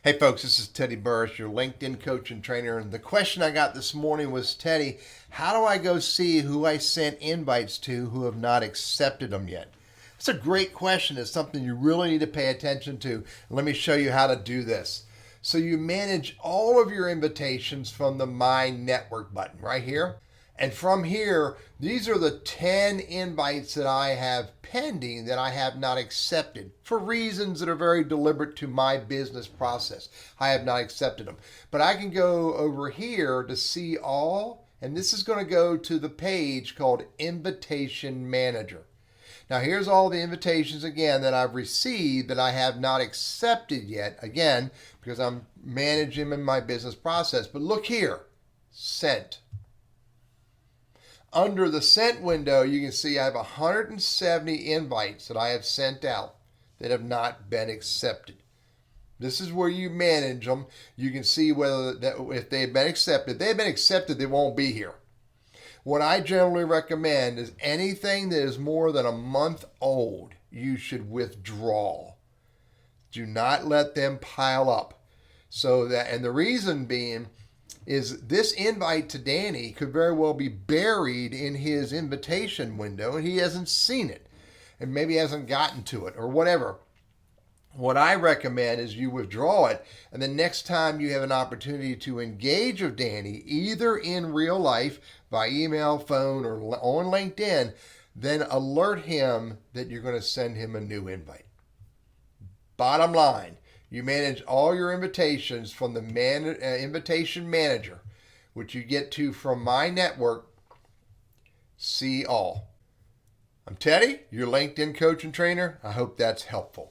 Hey folks, this is Teddy Burris, your LinkedIn coach and trainer. And the question I got this morning was, Teddy, how do I go see who I sent invites to who have not accepted them yet? It's a great question. It's something you really need to pay attention to. Let me show you how to do this. So you manage all of your invitations from the My Network button right here. And from here, these are the 10 invites that I have pending that I have not accepted for reasons that are very deliberate to my business process. I have not accepted them. But I can go over here to see all, and this is going to go to the page called Invitation Manager. Now, here's all the invitations again that I've received that I have not accepted yet, again, because I'm managing them in my business process. But look here, sent. Under the sent window, you can see I have 170 invites that I have sent out that have not been accepted. This is where you manage them. You can see whether if they've been accepted. If they've been accepted, they won't be here. What I generally recommend is anything that is more than a month old, you should withdraw. Do not let them pile up. And the reason being is this invite to Danny could very well be buried in his invitation window and he hasn't seen it and maybe hasn't gotten to it or whatever. What I recommend is you withdraw it, and the next time you have an opportunity to engage with Danny, either in real life, by email, phone, or on LinkedIn, then alert him that you're going to send him a new invite. Bottom line, you manage all your invitations from the invitation manager, which you get to from My Network. See all. I'm Teddy, your LinkedIn coach and trainer. I hope that's helpful.